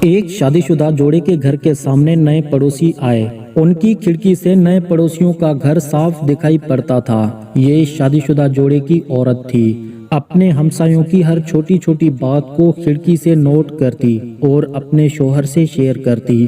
ایک شادی شدہ جوڑے کے گھر کے سامنے نئے پڑوسی آئے۔ ان کی کھڑکی سے نئے پڑوسیوں کا گھر صاف دکھائی پڑتا تھا۔ یہ شادی شدہ جوڑے کی عورت تھی۔ اپنے ہمسایوں کی ہر چھوٹی چھوٹی بات کو کھڑکی سے نوٹ کرتی اور اپنے شوہر سے شیئر کرتی۔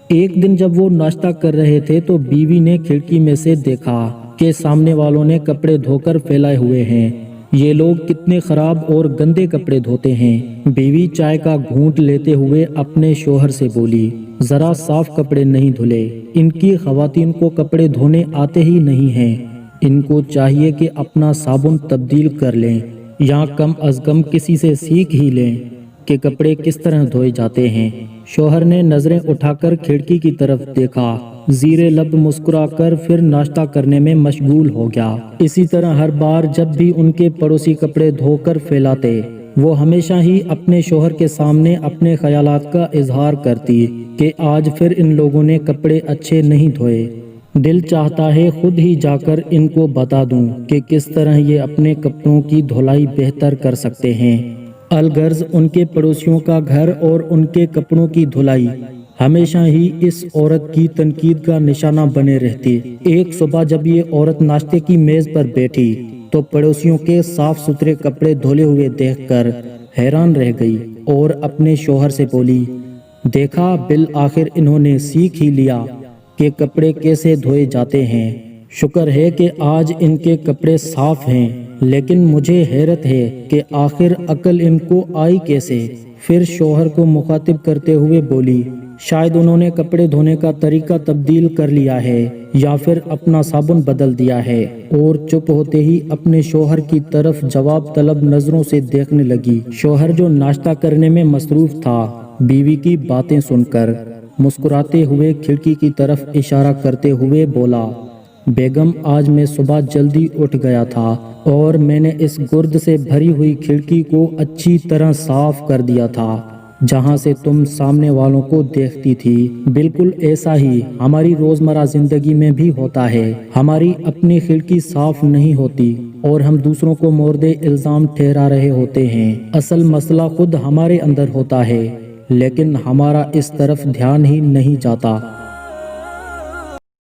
ایک دن جب وہ ناشتہ کر رہے تھے تو بیوی نے کھڑکی میں سے دیکھا کہ سامنے والوں نے کپڑے دھو کر پھیلائے ہوئے ہیں۔ یہ لوگ کتنے خراب اور گندے کپڑے دھوتے ہیں۔ بیوی چائے کا گھونٹ لیتے ہوئے اپنے شوہر سے بولی، ذرا صاف کپڑے نہیں دھلے؟ ان کی خواتین کو کپڑے دھونے آتے ہی نہیں ہیں۔ ان کو چاہیے کہ اپنا صابن تبدیل کر لیں یا کم از کم کسی سے سیکھ ہی لیں کہ کپڑے کس طرح دھوئے جاتے ہیں۔ شوہر نے نظریں اٹھا کر کھڑکی کی طرف دیکھا، زیر لب مسکرا کر پھر ناشتہ کرنے میں مشغول ہو گیا۔ اسی طرح ہر بار جب بھی ان کے پڑوسی کپڑے دھو کر پھیلاتے، وہ ہمیشہ ہی اپنے شوہر کے سامنے اپنے خیالات کا اظہار کرتی کہ آج پھر ان لوگوں نے کپڑے اچھے نہیں دھوئے۔ دل چاہتا ہے خود ہی جا کر ان کو بتا دوں کہ کس طرح یہ اپنے کپڑوں کی دھلائی بہتر کر سکتے ہیں۔ الغرض ان کے پڑوسیوں کا گھر اور ان کے کپڑوں کی دھلائی ہمیشہ ہی اس عورت کی تنقید کا نشانہ بنے رہتی۔ ایک صبح جب یہ عورت ناشتے کی میز پر بیٹھی تو پڑوسیوں کے صاف ستھرے کپڑے دھولے ہوئے دیکھ کر حیران رہ گئی اور اپنے شوہر سے بولی، دیکھا بالآخر انہوں نے سیکھ ہی لیا کہ کپڑے کیسے دھوئے جاتے ہیں۔ شکر ہے کہ آج ان کے کپڑے صاف ہیں، لیکن مجھے حیرت ہے کہ آخر عقل ان کو آئی کیسے؟ پھر شوہر کو مخاطب کرتے ہوئے بولی، شاید انہوں نے کپڑے دھونے کا طریقہ تبدیل کر لیا ہے یا پھر اپنا صابن بدل دیا ہے۔ اور چپ ہوتے ہی اپنے شوہر کی طرف جواب طلب نظروں سے دیکھنے لگی۔ شوہر جو ناشتہ کرنے میں مصروف تھا، بیوی کی باتیں سن کر مسکراتے ہوئے کھڑکی کی طرف اشارہ کرتے ہوئے بولا، بیگم آج میں صبح جلدی اٹھ گیا تھا اور میں نے اس گرد سے بھری ہوئی کھڑکی کو اچھی طرح صاف کر دیا تھا جہاں سے تم سامنے والوں کو دیکھتی تھی۔ بالکل ایسا ہی ہماری روزمرہ زندگی میں بھی ہوتا ہے۔ ہماری اپنی کھڑکی صاف نہیں ہوتی اور ہم دوسروں کو مورد الزام ٹھہرا رہے ہوتے ہیں۔ اصل مسئلہ خود ہمارے اندر ہوتا ہے، لیکن ہمارا اس طرف دھیان ہی نہیں جاتا۔